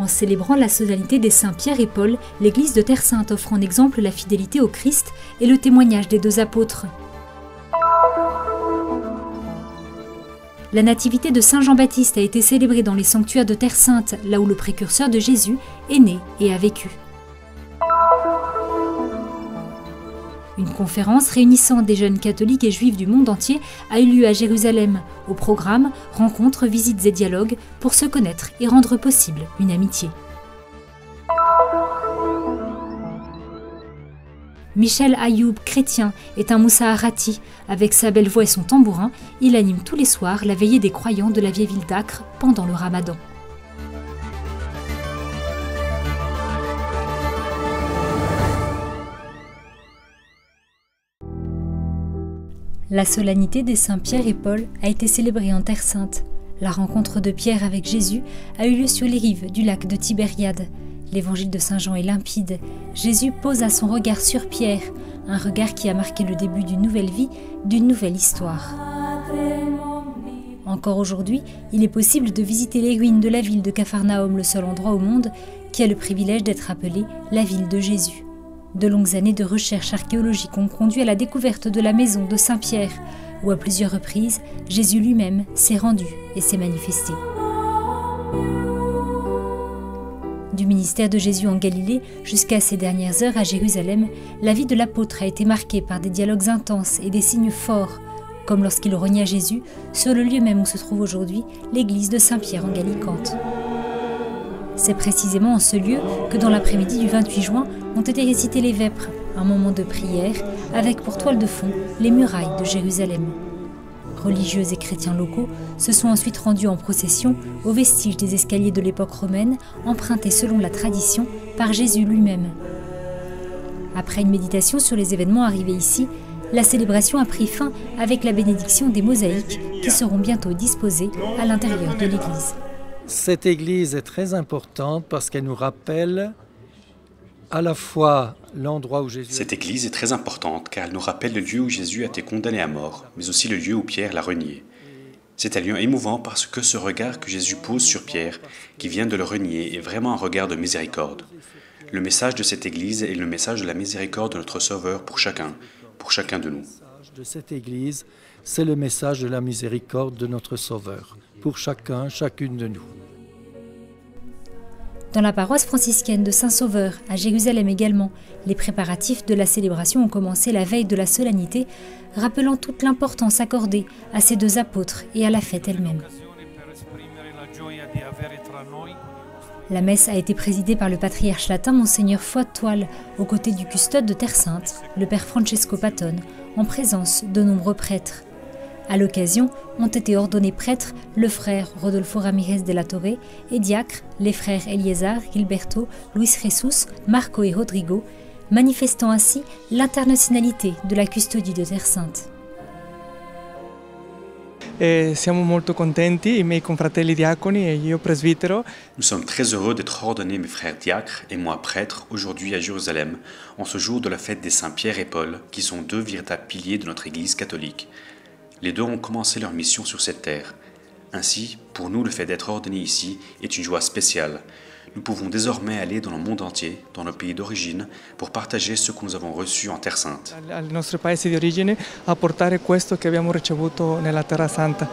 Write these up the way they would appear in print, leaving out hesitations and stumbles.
En célébrant la solennité des saints Pierre et Paul, l'église de Terre Sainte offre en exemple la fidélité au Christ et le témoignage des deux apôtres. La nativité de Saint Jean-Baptiste a été célébrée dans les sanctuaires de Terre Sainte, là où le précurseur de Jésus est né et a vécu. Une conférence réunissant des jeunes catholiques et juifs du monde entier a eu lieu à Jérusalem. Au programme, rencontres, visites et dialogues pour se connaître et rendre possible une amitié. Michel Ayoub, chrétien, est un Moussaharati. Avec sa belle voix et son tambourin, il anime tous les soirs la veillée des croyants de la vieille ville d'Acre pendant le Ramadan. La solennité des saints Pierre et Paul a été célébrée en Terre Sainte. La rencontre de Pierre avec Jésus a eu lieu sur les rives du lac de Tibériade. L'évangile de Saint Jean est limpide. Jésus posa son regard sur Pierre, un regard qui a marqué le début d'une nouvelle vie, d'une nouvelle histoire. Encore aujourd'hui, il est possible de visiter les ruines de la ville de Capharnaüm, le seul endroit au monde qui a le privilège d'être appelé la ville de Jésus. De longues années de recherches archéologiques ont conduit à la découverte de la maison de Saint-Pierre, où à plusieurs reprises, Jésus lui-même s'est rendu et s'est manifesté. Du ministère de Jésus en Galilée jusqu'à ces dernières heures à Jérusalem, la vie de l'apôtre a été marquée par des dialogues intenses et des signes forts, comme lorsqu'il renia Jésus sur le lieu même où se trouve aujourd'hui l'église de Saint-Pierre en Gallicante. C'est précisément en ce lieu que dans l'après-midi du 28 juin ont été récités les vêpres, un moment de prière avec pour toile de fond les murailles de Jérusalem. Religieux et chrétiens locaux se sont ensuite rendus en procession aux vestiges des escaliers de l'époque romaine, empruntés selon la tradition par Jésus lui-même. Après une méditation sur les événements arrivés ici, la célébration a pris fin avec la bénédiction des mosaïques qui seront bientôt disposées à l'intérieur de l'église. Cette église est très importante parce qu'elle nous rappelle à la fois l'endroit où Jésus... Cette église est très importante car elle nous rappelle le lieu où Jésus a été condamné à mort, mais aussi le lieu où Pierre l'a renié. C'est un lieu émouvant parce que ce regard que Jésus pose sur Pierre, qui vient de le renier, est vraiment un regard de miséricorde. Le message de cette église est le message de la miséricorde de notre Sauveur pour chacun de nous. Le message de cette église, c'est le message de la miséricorde de notre Sauveur, pour chacun, chacune de nous. Dans la paroisse franciscaine de Saint-Sauveur, à Jérusalem également, les préparatifs de la célébration ont commencé la veille de la solennité, rappelant toute l'importance accordée à ces deux apôtres et à la fête elle-même. La messe a été présidée par le patriarche latin Monseigneur Foix-de-Toile, aux côtés du custode de Terre Sainte, le père Francesco Patone, en présence de nombreux prêtres. À l'occasion, ont été ordonnés prêtres le frère Rodolfo Ramirez de la Torre et diacres les frères Eliezer, Gilberto, Luis Jesus, Marco et Rodrigo, manifestant ainsi l'internationalité de la custodie de Terre Sainte. Siamo molto contenti, i miei confratelli diaconi e io presbitero. Nous sommes très heureux d'être ordonnés, mes frères diacres et moi prêtre, aujourd'hui à Jérusalem, en ce jour de la fête des saints Pierre et Paul, qui sont deux véritables piliers de notre Église catholique. Les deux ont commencé leur mission sur cette terre. Ainsi, pour nous, le fait d'être ordonnés ici est une joie spéciale. Nous pouvons désormais aller dans le monde entier, dans nos pays d'origine, pour partager ce que nous avons reçu en Terre Sainte. Al nostro paese di origine a portare questo che abbiamo ricevuto nella Terra Santa.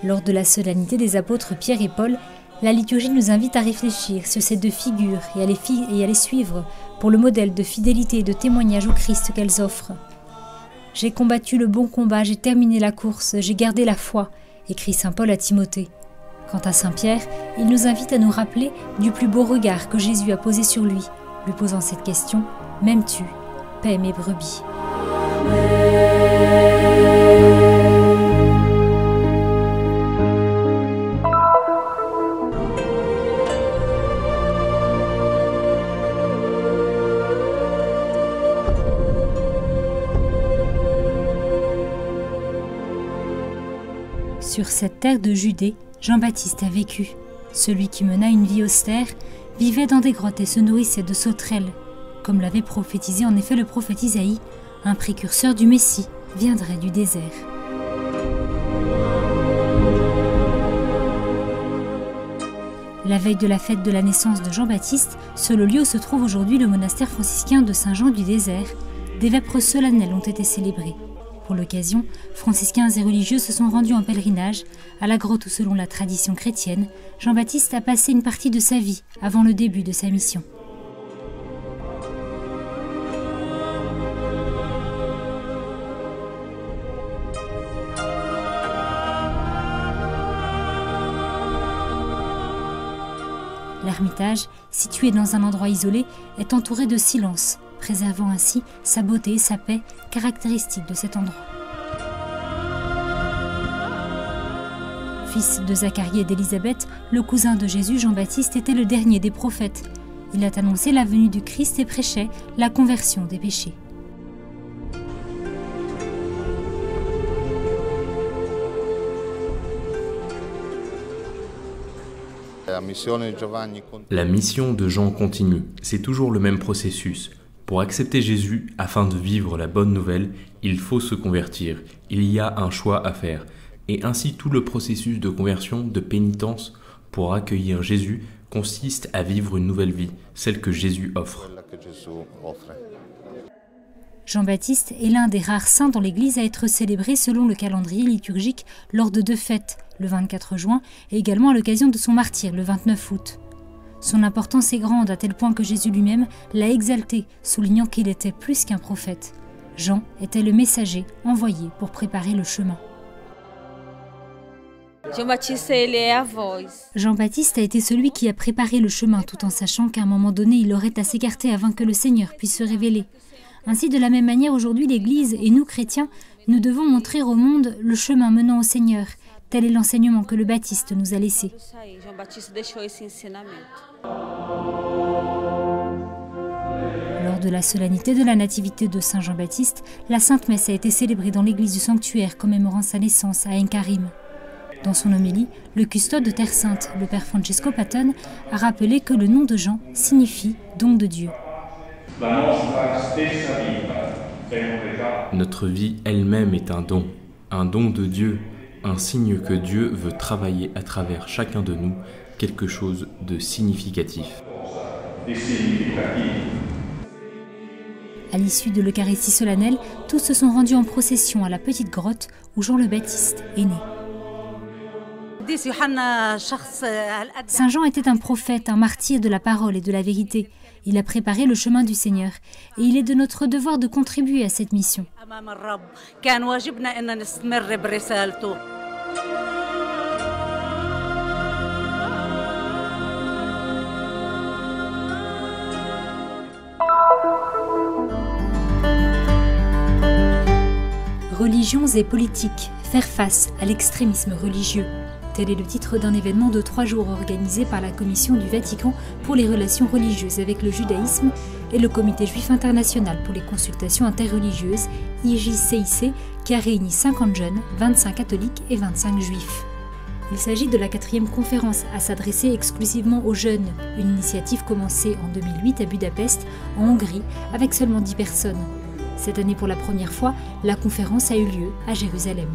Lors de la solennité des apôtres Pierre et Paul, la liturgie nous invite à réfléchir sur ces deux figures et à les suivre pour le modèle de fidélité et de témoignage au Christ qu'elles offrent. « J'ai combattu le bon combat, j'ai terminé la course, j'ai gardé la foi », écrit saint Paul à Timothée. Quant à saint Pierre, il nous invite à nous rappeler du plus beau regard que Jésus a posé sur lui, lui posant cette question « M'aimes-tu ? Paie mes brebis ». Sur cette terre de Judée, Jean-Baptiste a vécu. Celui qui mena une vie austère vivait dans des grottes et se nourrissait de sauterelles. Comme l'avait prophétisé en effet le prophète Isaïe, un précurseur du Messie viendrait du désert. La veille de la fête de la naissance de Jean-Baptiste, sur le lieu où se trouve aujourd'hui le monastère franciscain de Saint-Jean-du-Désert, des vêpres solennelles ont été célébrées. Pour l'occasion, franciscains et religieux se sont rendus en pèlerinage à la grotte où, selon la tradition chrétienne, Jean-Baptiste a passé une partie de sa vie avant le début de sa mission. L'ermitage, situé dans un endroit isolé, est entouré de silence, préservant ainsi sa beauté et sa paix caractéristiques de cet endroit. Fils de Zacharie et d'Élisabeth, le cousin de Jésus, Jean-Baptiste, était le dernier des prophètes. Il a annoncé la venue du Christ et prêchait la conversion des péchés. La mission de Jean continue, c'est toujours le même processus. Pour accepter Jésus, afin de vivre la bonne nouvelle, il faut se convertir. Il y a un choix à faire. Et ainsi tout le processus de conversion, de pénitence, pour accueillir Jésus, consiste à vivre une nouvelle vie, celle que Jésus offre. Jean-Baptiste est l'un des rares saints dans l'Église à être célébré selon le calendrier liturgique lors de 2 fêtes, le 24 juin et également à l'occasion de son martyre, le 29 août. Son importance est grande à tel point que Jésus lui-même l'a exalté, soulignant qu'il était plus qu'un prophète. Jean était le messager envoyé pour préparer le chemin. Jean-Baptiste a été celui qui a préparé le chemin tout en sachant qu'à un moment donné il aurait à s'écarter afin que le Seigneur puisse se révéler. Ainsi, de la même manière, aujourd'hui, l'Église et nous, chrétiens, nous devons montrer au monde le chemin menant au Seigneur. Tel est l'enseignement que le Baptiste nous a laissé. Lors de la solennité de la nativité de Saint Jean-Baptiste, la Sainte Messe a été célébrée dans l'église du sanctuaire commémorant sa naissance à Enkarim. Dans son homélie, le custode de Terre Sainte, le père Francesco Patton, a rappelé que le nom de Jean signifie « don de Dieu ». Notre vie elle-même est un don de Dieu, un signe que Dieu veut travailler à travers chacun de nous, quelque chose de significatif. À l'issue de l'Eucharistie solennelle, tous se sont rendus en procession à la petite grotte où Jean le Baptiste est né. Saint Jean était un prophète, un martyr de la parole et de la vérité. Il a préparé le chemin du Seigneur et il est de notre devoir de contribuer à cette mission. Religions et politiques, faire face à l'extrémisme religieux. Tel est le titre d'un événement de 3 jours organisé par la Commission du Vatican pour les relations religieuses avec le judaïsme et le Comité juif international pour les consultations interreligieuses, IJCIC, qui a réuni 50 jeunes, 25 catholiques et 25 juifs. Il s'agit de la 4e conférence à s'adresser exclusivement aux jeunes, une initiative commencée en 2008 à Budapest, en Hongrie, avec seulement 10 personnes. Cette année, pour la première fois, la conférence a eu lieu à Jérusalem.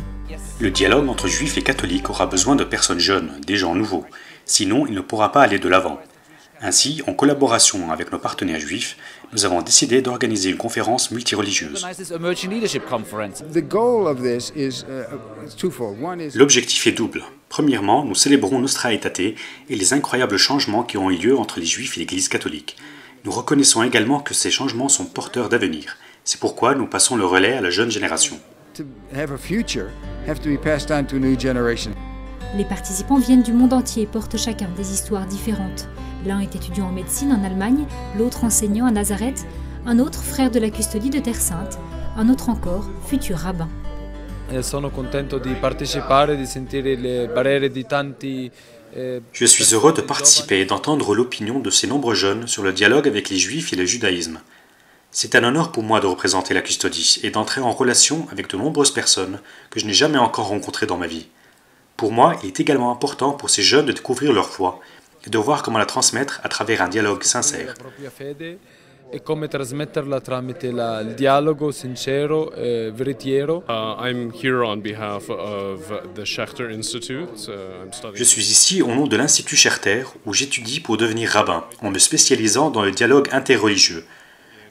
Le dialogue entre juifs et catholiques aura besoin de personnes jeunes, des gens nouveaux. Sinon, il ne pourra pas aller de l'avant. Ainsi, en collaboration avec nos partenaires juifs, nous avons décidé d'organiser une conférence multireligieuse. L'objectif est double. Premièrement, nous célébrons Nostra Aetate et les incroyables changements qui ont eu lieu entre les juifs et l'Église catholique. Nous reconnaissons également que ces changements sont porteurs d'avenir. C'est pourquoi nous passons le relais à la jeune génération. Les participants viennent du monde entier et portent chacun des histoires différentes. L'un est étudiant en médecine en Allemagne, l'autre enseignant à Nazareth, un autre frère de la custodie de Terre Sainte, un autre encore futur rabbin. Je suis heureux de participer et d'entendre l'opinion de ces nombreux jeunes sur le dialogue avec les juifs et le judaïsme. C'est un honneur pour moi de représenter la custodie et d'entrer en relation avec de nombreuses personnes que je n'ai jamais encore rencontrées dans ma vie. Pour moi, il est également important pour ces jeunes de découvrir leur foi et de voir comment la transmettre à travers un dialogue sincère. e come trasmetterla tramite il dialogo sincero e veritiero. I'm here on behalf of the Schechter Institute. I'm studying. Je suis ici au nom de l'Institut Schechter où j'étudie pour devenir rabbin en me spécialisant dans le dialogue interreligieux.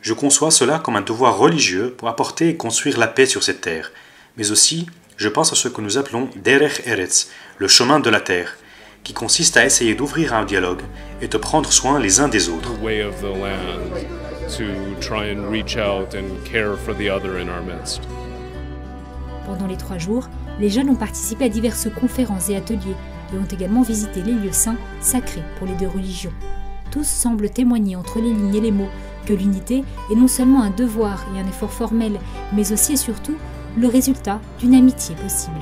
Je conçois cela comme un devoir religieux pour apporter et construire la paix sur cette terre. Mais aussi, je pense à ce que nous appelons Derech Eretz, le chemin de la terre, qui consiste à essayer d'ouvrir un dialogue et de prendre soin les uns des autres. Way of the land to try and reach out and care for the other in our midst. Pendant les 3 jours, les jeunes ont participé à diverses conférences et ateliers et ont également visité les lieux saints, sacrés pour les 2 religions. Tous semblent témoigner entre les lignes et les mots que l'unité est non seulement un devoir et un effort formel, mais aussi et surtout le résultat d'une amitié possible.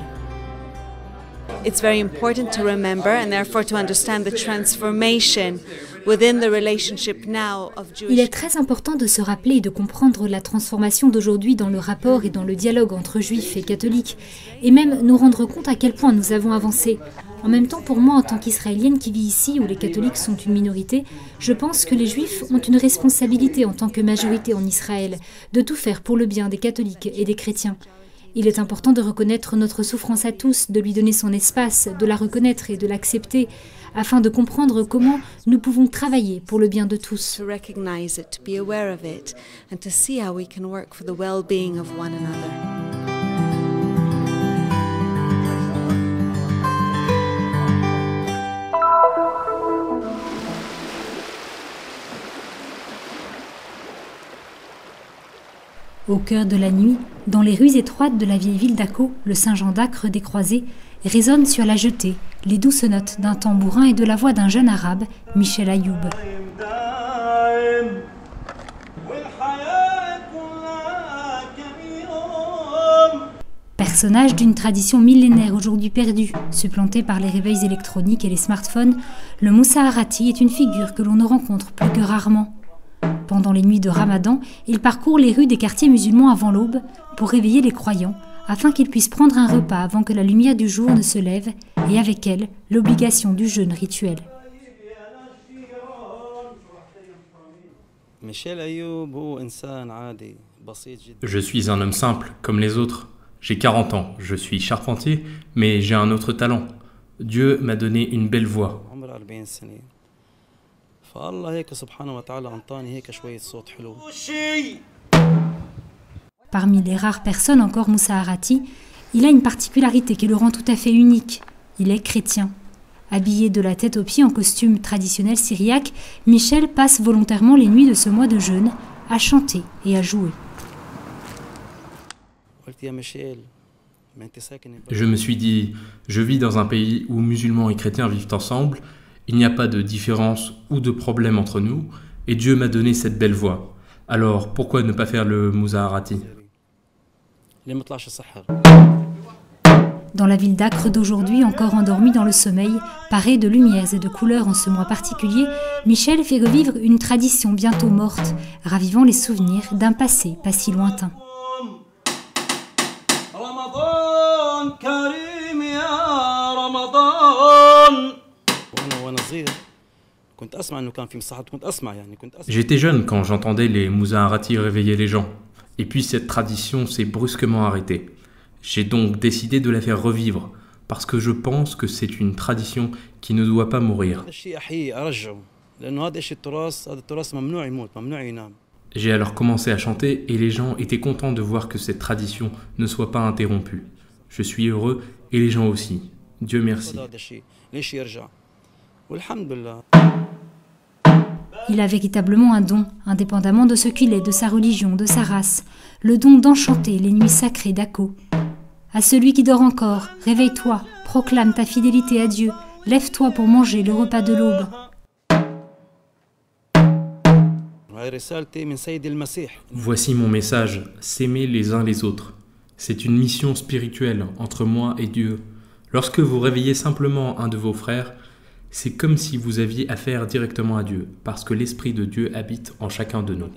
It's very important to remember and therefore to understand the transformation within the relationship now of Jewish. Il est très important de se rappeler et de comprendre la transformation d'aujourd'hui dans le rapport et dans le dialogue entre juifs et catholiques, et même nous rendre compte à quel point nous avons avancé. En même temps, pour moi, en tant qu'Israélienne qui vit ici, où les catholiques sont une minorité, je pense que les juifs ont une responsabilité en tant que majorité en Israël, de tout faire pour le bien des catholiques et des chrétiens. Il est important de reconnaître notre souffrance à tous, de lui donner son espace, de la reconnaître et de l'accepter, afin de comprendre comment nous pouvons travailler pour le bien de tous. To recognize it, to be aware of it, and to see how we can work for the well-being of one another. Au cœur de la nuit, dans les rues étroites de la vieille ville d'Akko, le Saint-Jean d'Acre des Croisés résonne sur la jetée les douces notes d'un tambourin et de la voix d'un jeune arabe, Michel Ayoub. Personnage d'une tradition millénaire aujourd'hui perdue, supplanté par les réveils électroniques et les smartphones, le Moussa Harati est une figure que l'on ne rencontre plus que rarement. Pendant les nuits de Ramadan, il parcourt les rues des quartiers musulmans avant l'aube pour réveiller les croyants, afin qu'ils puissent prendre un repas avant que la lumière du jour ne se lève, et avec elle, l'obligation du jeûne rituel. Je suis un homme simple, comme les autres. J'ai 40 ans, je suis charpentier, mais j'ai un autre talent. Dieu m'a donné une belle voix. Parmi les rares personnes encore Moussa Harati, il a une particularité qui le rend tout à fait unique. Il est chrétien. Habillé de la tête aux pieds en costume traditionnel syriaque, Michel passe volontairement les nuits de ce mois de jeûne à chanter et à jouer. Je me suis dit, je vis dans un pays où musulmans et chrétiens vivent ensemble, il n'y a pas de différence ou de problème entre nous, et Dieu m'a donné cette belle voix. Alors pourquoi ne pas faire le Moussa Harati ? Dans la ville d'Acre d'aujourd'hui, encore endormie dans le sommeil, parée de lumières et de couleurs en ce mois particulier, Michel fait revivre une tradition bientôt morte, ravivant les souvenirs d'un passé pas si lointain. J'étais jeune quand j'entendais les Moussa Harati réveiller les gens. Et puis cette tradition s'est brusquement arrêtée. J'ai donc décidé de la faire revivre, parce que je pense que c'est une tradition qui ne doit pas mourir. J'ai alors commencé à chanter et les gens étaient contents de voir que cette tradition ne soit pas interrompue. Je suis heureux et les gens aussi. Dieu merci. Il a véritablement un don, indépendamment de ce qu'il est, de sa religion, de sa race, le don d'enchanter les nuits sacrées d'Akko. À celui qui dort encore, réveille-toi, proclame ta fidélité à Dieu, lève-toi pour manger le repas de l'aube. Voici mon message, s'aimer les uns les autres. C'est une mission spirituelle entre moi et Dieu. Lorsque vous réveillez simplement un de vos frères, c'est comme si vous aviez affaire directement à Dieu, parce que l'Esprit de Dieu habite en chacun de nous.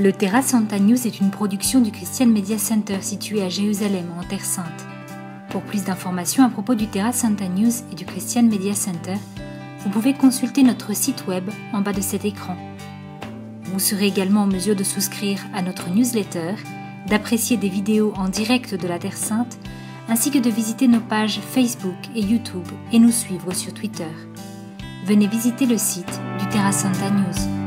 Le Terra Santa News est une production du Christian Media Center situé à Jérusalem, en Terre Sainte. Pour plus d'informations à propos du Terra Santa News et du Christian Media Center, vous pouvez consulter notre site web en bas de cet écran. Vous serez également en mesure de souscrire à notre newsletter, d'apprécier des vidéos en direct de la Terre Sainte, ainsi que de visiter nos pages Facebook et YouTube et nous suivre sur Twitter. Venez visiter le site du Terra Santa News.